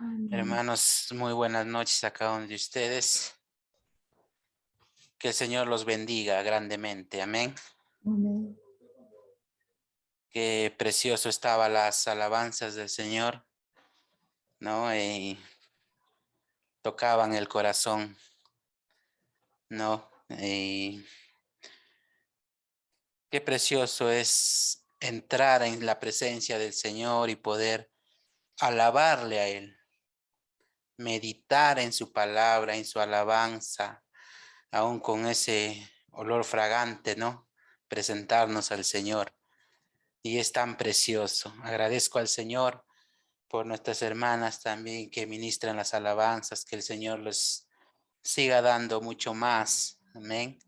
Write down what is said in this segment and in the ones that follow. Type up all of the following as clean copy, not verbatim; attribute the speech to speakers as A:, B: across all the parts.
A: Amén.
B: Hermanos, muy buenas noches a cada uno de ustedes. Que el Señor los bendiga grandemente. Amén.
A: Amén.
B: Qué precioso estaban las alabanzas del Señor, ¿no? Y tocaban el corazón, ¿no? Y qué precioso es entrar en la presencia del Señor y poder alabarle a Él, meditar en su palabra, en su alabanza, aún con ese olor fragante, ¿no? Presentarnos al Señor. Y es tan precioso. Agradezco al Señor por nuestras hermanas también que ministran las alabanzas, que el Señor les siga dando mucho más. Amén.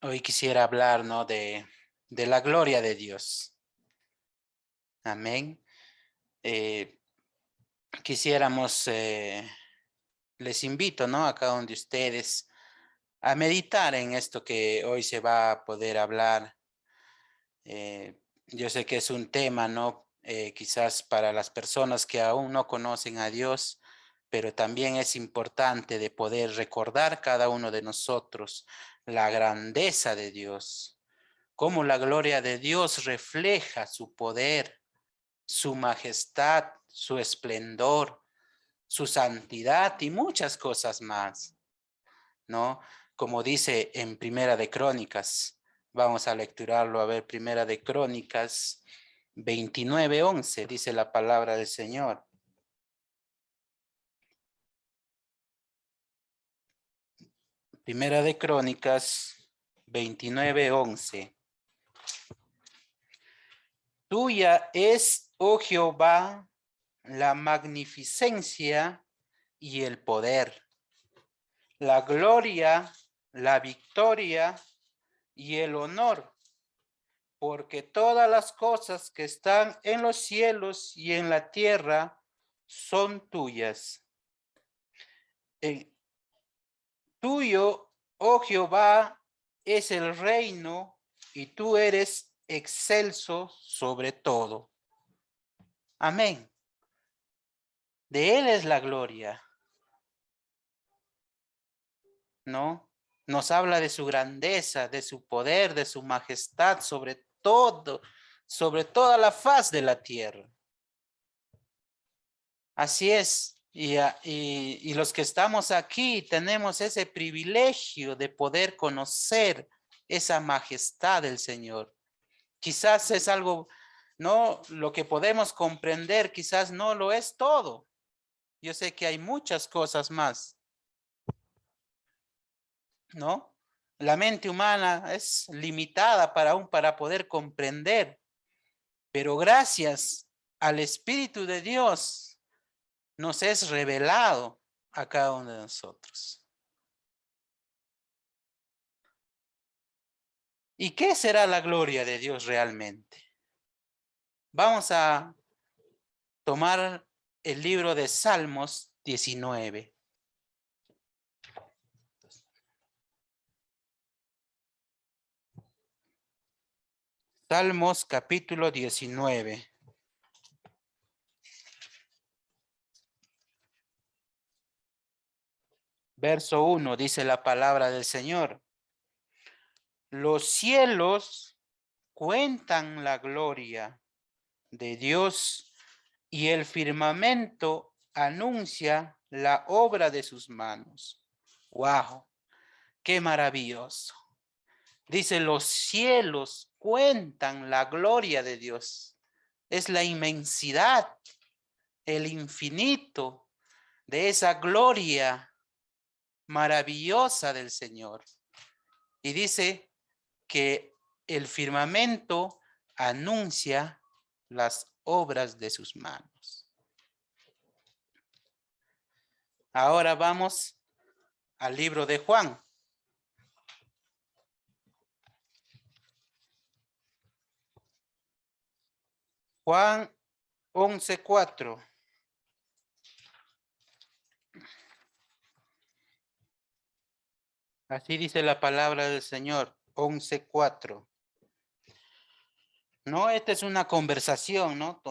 B: Hoy quisiera hablar, ¿no? de la gloria de Dios. Amén. Quisiéramos, les invito, ¿no? A cada uno de ustedes a meditar en esto que hoy se va a poder hablar. Yo sé que es un tema, ¿no? Quizás para las personas que aún no conocen a Dios, pero también es importante de poder recordar cada uno de nosotros la grandeza de Dios, cómo la gloria de Dios refleja su poder, su majestad, su esplendor, su santidad y muchas cosas más, ¿no? Como dice en Primera de Crónicas, vamos a lecturarlo, a ver, Primera de Crónicas 29:11, dice la palabra del Señor. Primera de Crónicas 29:11. Tuya es, oh Jehová, la magnificencia y el poder, la gloria, la victoria y el honor, porque todas las cosas que están en los cielos y en la tierra son tuyas. Tuyo, oh Jehová, es el reino y tú eres excelso sobre todo. Amén. De Él es la gloria, ¿no? Nos habla de su grandeza, de su poder, de su majestad sobre todo, sobre toda la faz de la tierra. Así es. Y los que estamos aquí tenemos ese privilegio de poder conocer esa majestad del Señor. Quizás es algo, no, lo que podemos comprender, quizás no lo es todo. Yo sé que hay muchas cosas más, ¿no? La mente humana es limitada para poder comprender, pero gracias al Espíritu de Dios nos es revelado a cada uno de nosotros. ¿Y qué será la gloria de Dios realmente? Vamos a tomar el libro de Salmos 19. Salmos capítulo 19. Verso 1 dice la palabra del Señor. Los cielos cuentan la gloria de Dios y el firmamento anuncia la obra de sus manos. ¡Wow! ¡Qué maravilloso! Dice, los cielos cuentan la gloria de Dios. Es la inmensidad, el infinito de esa gloria maravillosa del Señor. Y dice que el firmamento anuncia las obras de sus manos. Ahora vamos al libro de Juan. Juan 11:4. Así dice la palabra del Señor, 11:4. ¿no? Esta es una conversación, ¿no?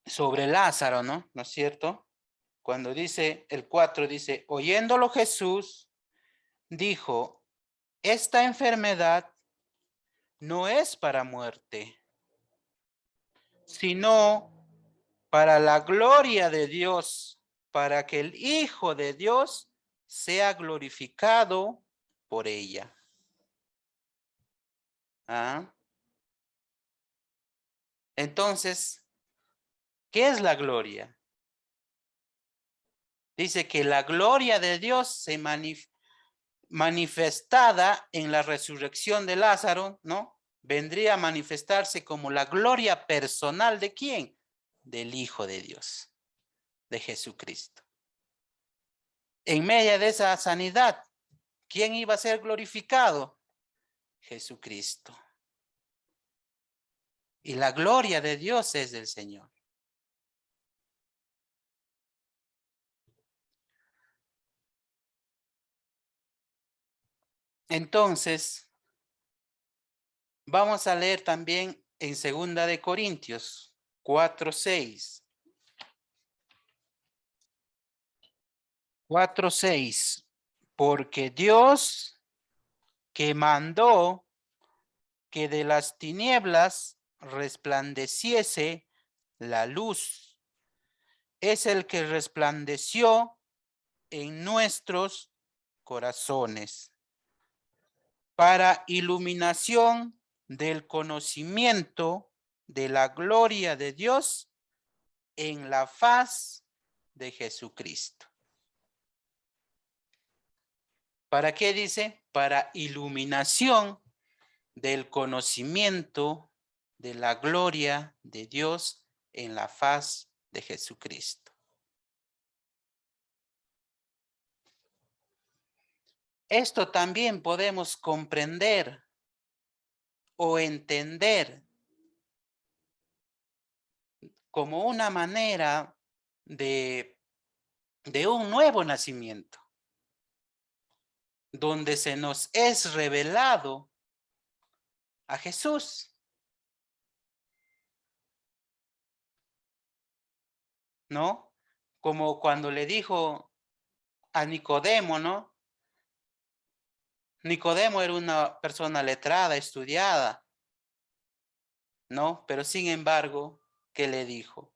B: Sobre Lázaro, ¿no? ¿No es cierto? Cuando dice, el 4 dice, oyéndolo Jesús, dijo, esta enfermedad no es para muerte, sino para la gloria de Dios, para que el Hijo de Dios sea glorificado por ella. ¿Ah? Entonces, ¿qué es la gloria? Dice que la gloria de Dios se manifestada en la resurrección de Lázaro, ¿no? Vendría a manifestarse como la gloria personal ¿de quién? Del Hijo de Dios, de Jesucristo. En medio de esa sanidad, ¿quién iba a ser glorificado? Jesucristo. Y la gloria de Dios es del Señor. Entonces, vamos a leer también en 2 de Corintios 4:6. 4:6. Porque Dios que mandó que de las tinieblas resplandeciese la luz, es el que resplandeció en nuestros corazones para iluminación del conocimiento de la gloria de Dios en la faz de Jesucristo. ¿Para qué dice? Para iluminación del conocimiento de la gloria de Dios en la faz de Jesucristo. Esto también podemos comprender o entender como una manera de un nuevo nacimiento, donde se nos es revelado a Jesús, ¿no? Como cuando le dijo a Nicodemo, ¿no? Nicodemo era una persona letrada, estudiada, ¿no? Pero sin embargo, ¿qué le dijo?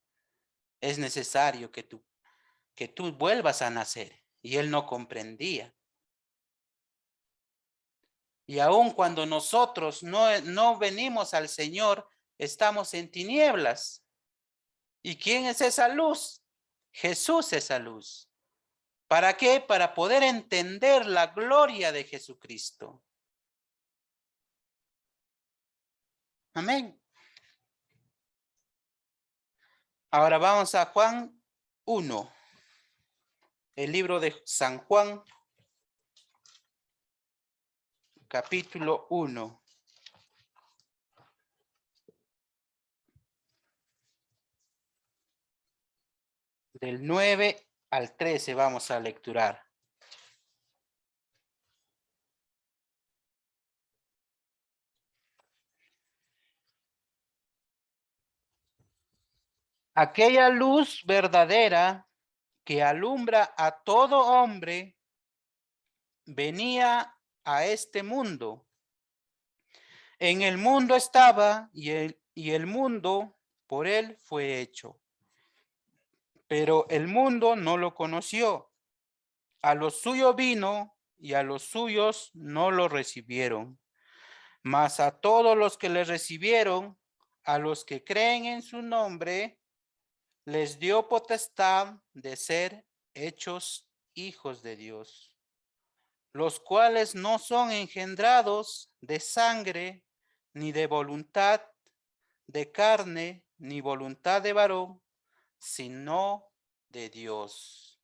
B: Es necesario que tú vuelvas a nacer. Y él no comprendía. Y aun cuando nosotros no venimos al Señor, estamos en tinieblas. ¿Y quién es esa luz? Jesús es esa luz. ¿Para qué? Para poder entender la gloria de Jesucristo. Amén. Ahora vamos a Juan 1. El libro de San Juan, capítulo 1. Del 9 al 13 vamos a lecturar. Aquella luz verdadera que alumbra a todo hombre venía a este mundo. En el mundo estaba y el mundo por él fue hecho. Pero el mundo no lo conoció. A lo suyo vino y a los suyos no lo recibieron. Mas a todos los que le recibieron, a los que creen en su nombre, les dio potestad de ser hechos hijos de Dios, los cuales no son engendrados de sangre, ni de voluntad de carne, ni voluntad de varón, sino de Dios.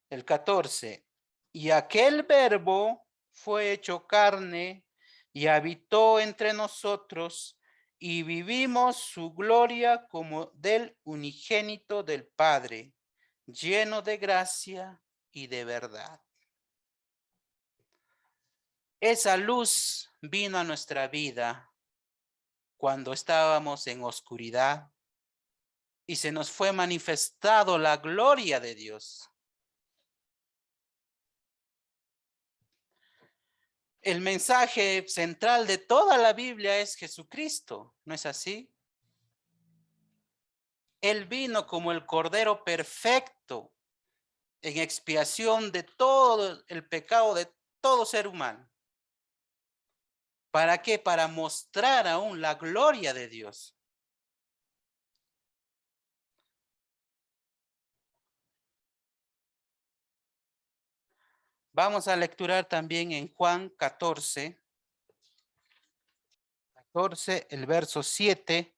B: El 14. Y aquel verbo fue hecho carne y habitó entre nosotros y vivimos su gloria como del unigénito del Padre, lleno de gracia y de verdad. Esa luz vino a nuestra vida cuando estábamos en oscuridad y se nos fue manifestado la gloria de Dios. El mensaje central de toda la Biblia es Jesucristo, ¿no es así? Él vino como el Cordero perfecto en expiación de todo el pecado de todo ser humano. ¿Para qué? Para mostrar aún la gloria de Dios. Vamos a lecturar también en Juan 14, el verso 7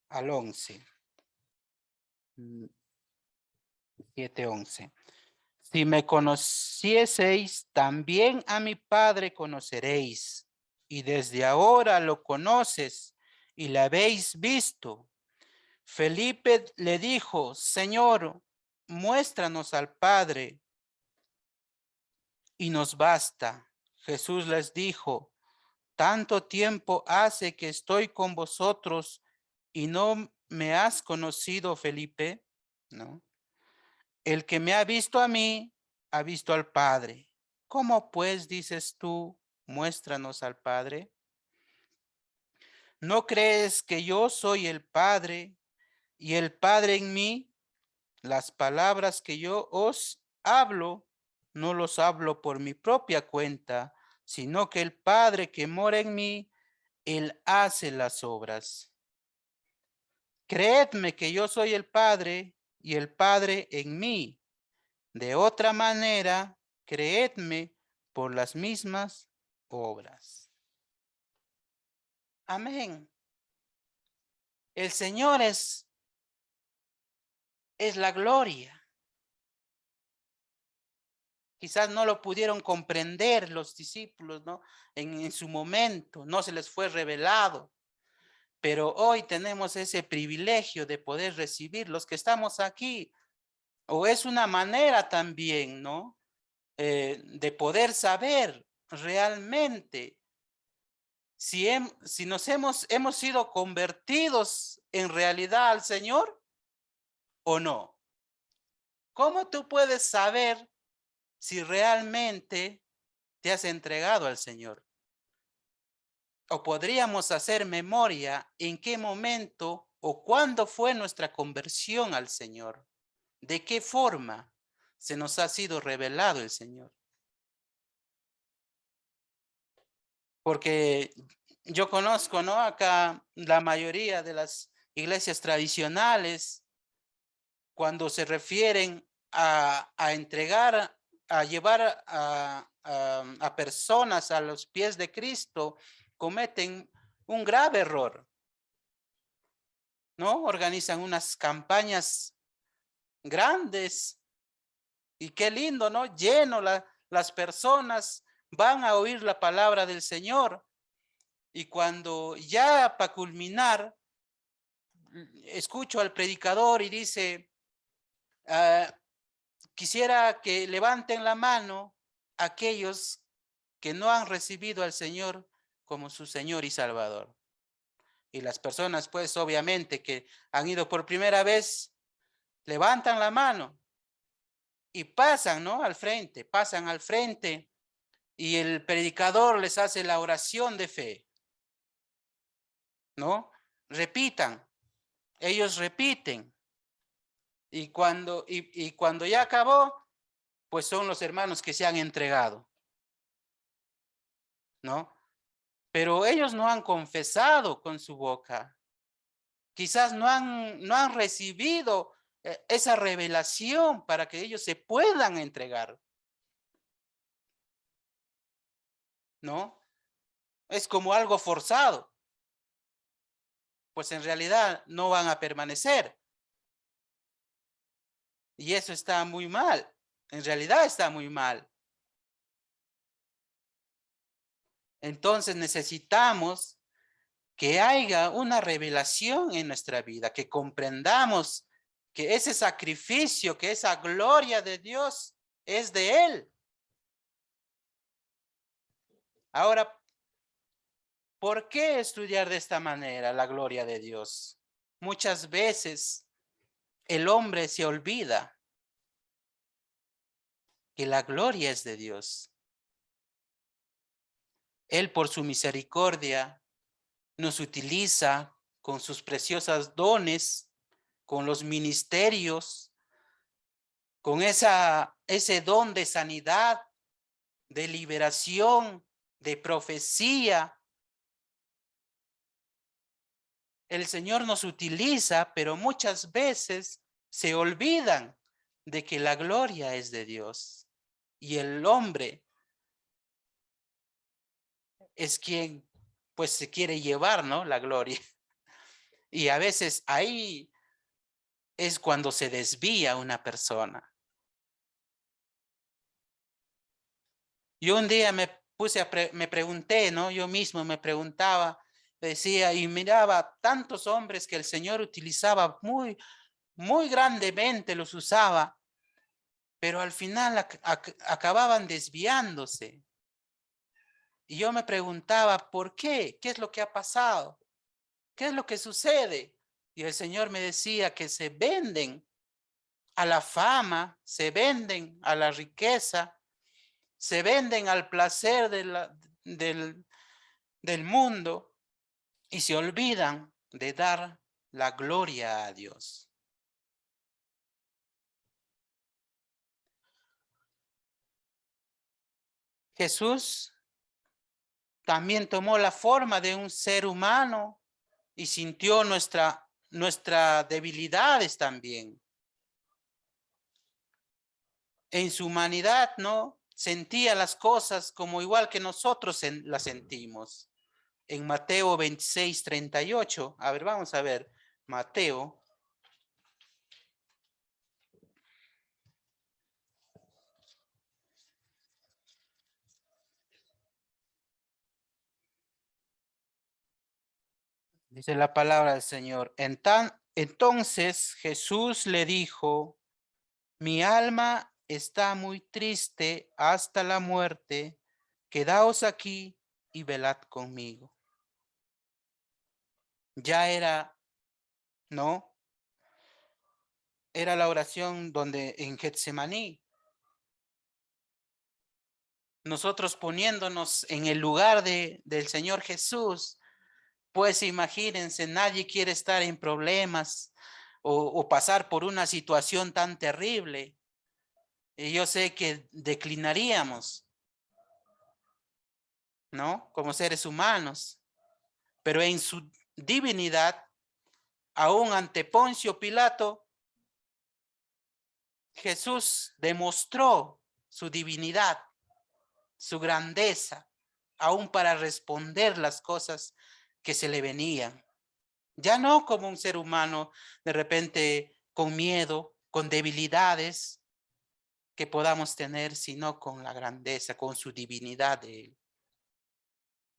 B: al 11. 7, 11. Si me conocieseis, también a mi Padre conoceréis, y desde ahora lo conoces y le habéis visto. Felipe le dijo, Señor, muéstranos al Padre y nos basta. Jesús les dijo, tanto tiempo hace que estoy con vosotros y no me has conocido, Felipe, ¿no? El que me ha visto a mí, ha visto al Padre. ¿Cómo pues dices tú, muéstranos al Padre? ¿No crees que yo soy el Padre y el Padre en mí? Las palabras que yo os hablo, no los hablo por mi propia cuenta, sino que el Padre que mora en mí, Él hace las obras. Creedme que yo soy el Padre y el Padre en mí. De otra manera, creedme por las mismas obras. Amén. El Señor es la gloria. Quizás no lo pudieron comprender los discípulos, ¿no? En su momento, no se les fue revelado. Pero hoy tenemos ese privilegio de poder recibir los que estamos aquí. O es una manera también, ¿no? De poder saber realmente si nos hemos sido convertidos en realidad al Señor o no. ¿Cómo tú puedes saber si realmente te has entregado al Señor? O podríamos hacer memoria en qué momento o cuándo fue nuestra conversión al Señor. ¿De qué forma se nos ha sido revelado el Señor? Porque yo conozco, ¿no? Acá la mayoría de las iglesias tradicionales, cuando se refieren a entregar, a llevar a personas a los pies de Cristo, cometen un grave error, ¿no? Organizan unas campañas grandes y qué lindo, ¿no? Lleno las personas van a oír la palabra del Señor y cuando ya para culminar, escucho al predicador y dice, quisiera que levanten la mano aquellos que no han recibido al Señor como su Señor y Salvador. Y las personas, pues, obviamente, que han ido por primera vez, levantan la mano y pasan, ¿no? Pasan al frente y el predicador les hace la oración de fe, ¿no? Repitan, ellos repiten. Y cuando ya acabó, pues son los hermanos que se han entregado, ¿no? Pero ellos no han confesado con su boca. Quizás no han recibido esa revelación para que ellos se puedan entregar, ¿no? Es como algo forzado, pues en realidad no van a permanecer. Y eso está muy mal, en realidad está muy mal. Entonces necesitamos que haya una revelación en nuestra vida, que comprendamos que ese sacrificio, que esa gloria de Dios es de Él. Ahora, ¿por qué estudiar de esta manera la gloria de Dios? Muchas veces el hombre se olvida que la gloria es de Dios. Él por su misericordia nos utiliza con sus preciosas dones, con los ministerios, con ese don de sanidad, de liberación, de profecía. El Señor nos utiliza, pero muchas veces se olvidan de que la gloria es de Dios. Y el hombre es quien pues se quiere llevar, ¿no? La gloria. Y a veces ahí es cuando se desvía una persona. Yo un día me me pregunté, ¿no? Yo mismo me preguntaba, decía, y miraba tantos hombres que el Señor utilizaba muy grandemente, los usaba, pero al final acababan desviándose. Y yo me preguntaba, ¿por qué? ¿Qué es lo que ha pasado? ¿Qué es lo que sucede? Y el Señor me decía que se venden a la fama, se venden a la riqueza, se venden al placer del mundo y se olvidan de dar la gloria a Dios. Jesús también tomó la forma de un ser humano y sintió nuestras debilidades también. En su humanidad, ¿no? Sentía las cosas como igual que nosotros las sentimos. En Mateo 26:38, a ver, vamos a ver, Mateo. Dice la palabra del Señor. Entonces Jesús le dijo, mi alma está muy triste hasta la muerte, quedaos aquí y velad conmigo. Ya era, ¿no? Era la oración donde en Getsemaní, nosotros poniéndonos en el lugar del Señor Jesús, pues imagínense, nadie quiere estar en problemas o pasar por una situación tan terrible. Y yo sé que declinaríamos, ¿no? Como seres humanos, pero en su divinidad, aún ante Poncio Pilato, Jesús demostró su divinidad, su grandeza, aún para responder las cosas que se le venían. Ya no como un ser humano de repente con miedo, con debilidades que podamos tener, sino con la grandeza, con su divinidad de él.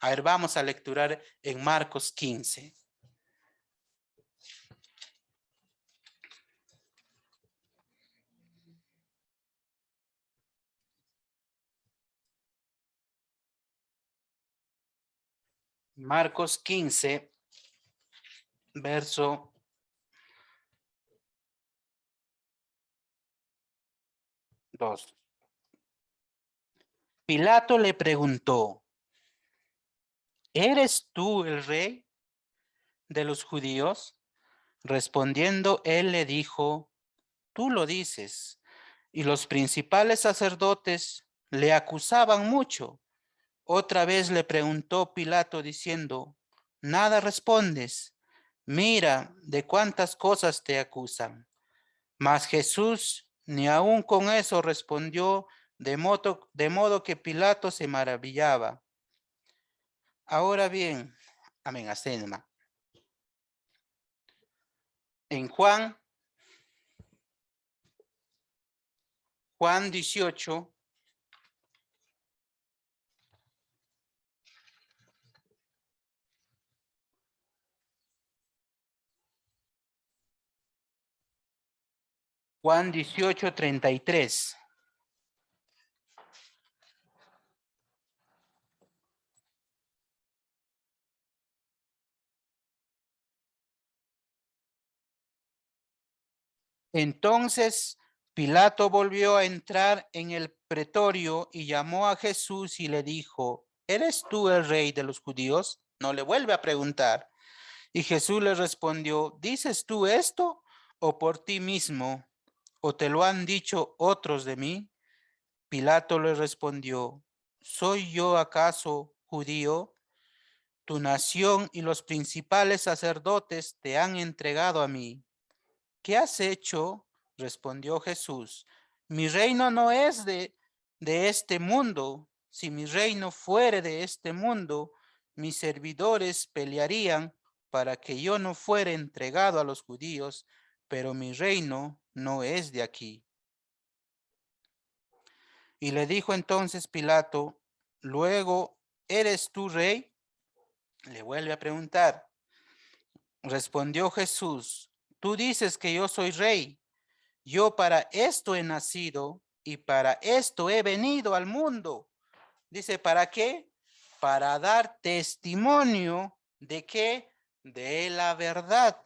B: A ver, vamos a lecturar en Marcos 15. Marcos 15, verso 2. Pilato le preguntó, ¿eres tú el rey de los judíos? Respondiendo, él le dijo, tú lo dices. Y los principales sacerdotes le acusaban mucho. Otra vez le preguntó Pilato diciendo, nada respondes. Mira de cuántas cosas te acusan. Mas Jesús ni aun con eso respondió, de modo que Pilato se maravillaba. Ahora bien, amén, Asenma. En Juan 18, Juan 18:33. Entonces Pilato volvió a entrar en el pretorio y llamó a Jesús y le dijo, ¿eres tú el rey de los judíos? No le vuelve a preguntar. Y Jesús le respondió, ¿dices tú esto o por ti mismo? ¿O te lo han dicho otros de mí? Pilato le respondió, ¿soy yo acaso judío? Tu nación y los principales sacerdotes te han entregado a mí. ¿Qué has hecho? Respondió Jesús. Mi reino no es de este mundo. Si mi reino fuere de este mundo, mis servidores pelearían para que yo no fuera entregado a los judíos, pero mi reino no es de aquí. Y le dijo entonces Pilato, luego, ¿eres tú rey? Le vuelve a preguntar. Respondió Jesús, tú dices que yo soy rey. Yo para esto he nacido y para esto he venido al mundo. Dice, ¿para qué? Para dar testimonio de qué? De la verdad.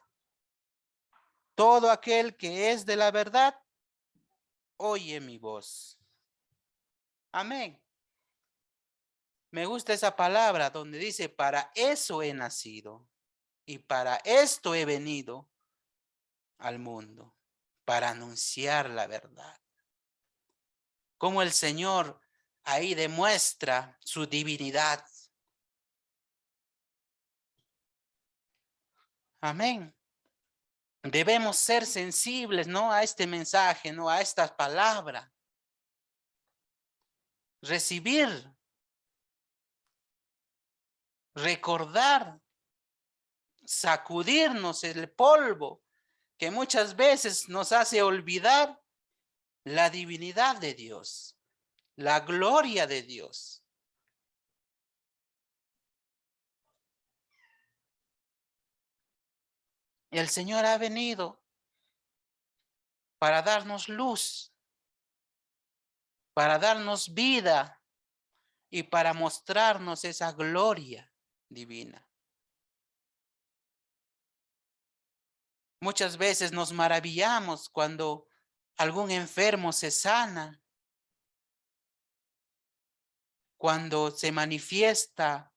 B: Todo aquel que es de la verdad, oye mi voz. Amén. Me gusta esa palabra donde dice, para eso he nacido y para esto he venido al mundo, para anunciar la verdad. Como el Señor ahí demuestra su divinidad. Amén. Debemos ser sensibles, ¿no? A este mensaje, ¿no? A estas palabras. Recibir, recordar, sacudirnos el polvo que muchas veces nos hace olvidar la divinidad de Dios, la gloria de Dios. Y el Señor ha venido para darnos luz, para darnos vida y para mostrarnos esa gloria divina. Muchas veces nos maravillamos cuando algún enfermo se sana, cuando se manifiesta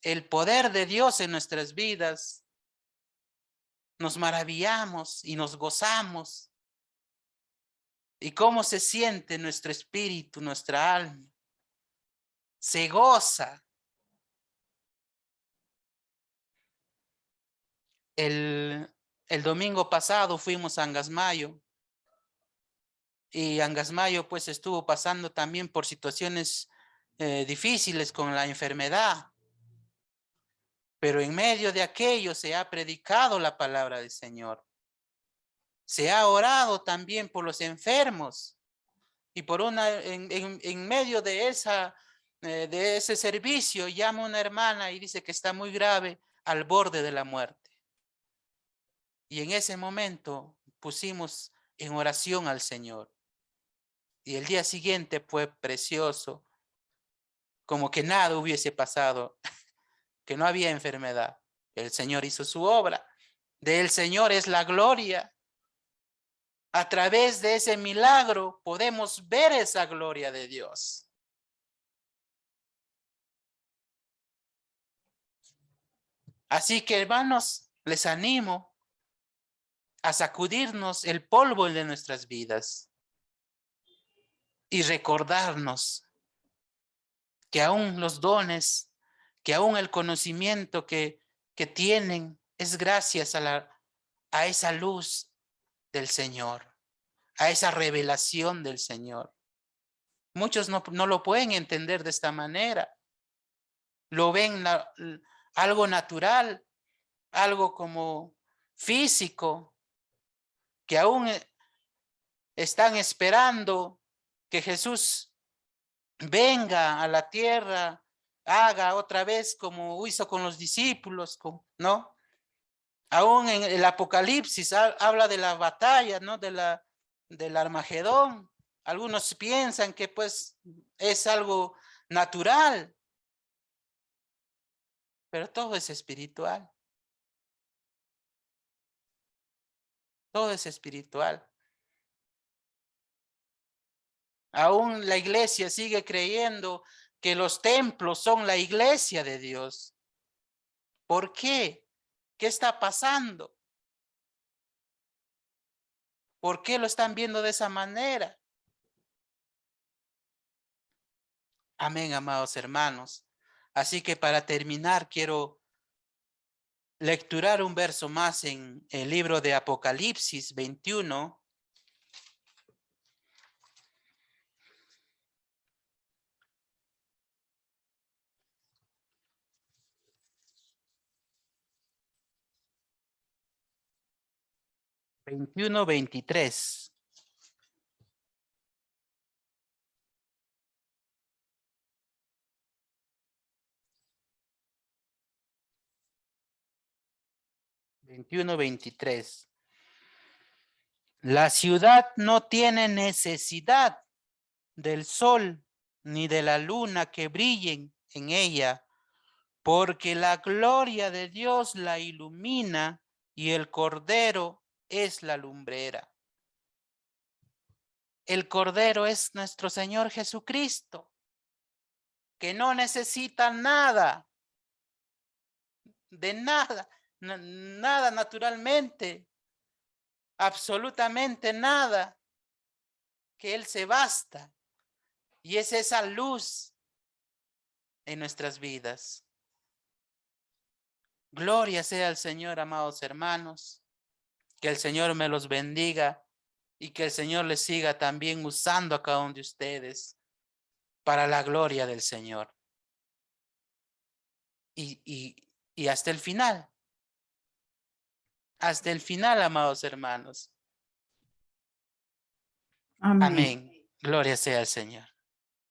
B: el poder de Dios en nuestras vidas. Nos maravillamos y nos gozamos. ¿Y cómo se siente nuestro espíritu, nuestra alma? Se goza. El domingo pasado fuimos a Angasmayo y Angasmayo pues estuvo pasando también por situaciones difíciles con la enfermedad. Pero en medio de aquello se ha predicado la palabra del Señor. Se ha orado también por los enfermos. Y por en medio de ese servicio llama una hermana y dice que está muy grave, al borde de la muerte. Y en ese momento pusimos en oración al Señor. Y el día siguiente fue precioso, como que nada hubiese pasado, que no había enfermedad. El Señor hizo su obra. Del Señor es la gloria. A través de ese milagro podemos ver esa gloria de Dios. Así que, hermanos, les animo a sacudirnos el polvo de nuestras vidas y recordarnos que aún los dones, que aún el conocimiento que tienen es gracias a esa luz del Señor, a esa revelación del Señor. Muchos no lo pueden entender de esta manera. Lo ven algo natural, algo como físico, que aún están esperando que Jesús venga a la tierra, haga otra vez como hizo con los discípulos, ¿no? Aún en el Apocalipsis habla de la batalla, ¿no? Del Armagedón. Algunos piensan que pues es algo natural, pero todo es espiritual. Todo es espiritual. Aún la iglesia sigue creyendo que los templos son la iglesia de Dios. ¿Por qué? ¿Qué está pasando? ¿Por qué lo están viendo de esa manera? Amén, amados hermanos. Así que para terminar, quiero lecturar un verso más en el libro de Apocalipsis 21. Veintiuno, 23. La ciudad no tiene necesidad del sol ni de la luna que brillen en ella, porque la gloria de Dios la ilumina y el Cordero es la lumbrera. El Cordero es nuestro Señor Jesucristo, que no necesita nada, de nada, nada naturalmente, absolutamente nada, que Él se basta. Y es esa luz en nuestras vidas. Gloria sea al Señor, amados hermanos. Que el Señor me los bendiga y que el Señor les siga también usando a cada uno de ustedes para la gloria del Señor. Y hasta el final. Hasta el final, amados hermanos.
A: Amén.
B: Amén. Gloria sea al Señor.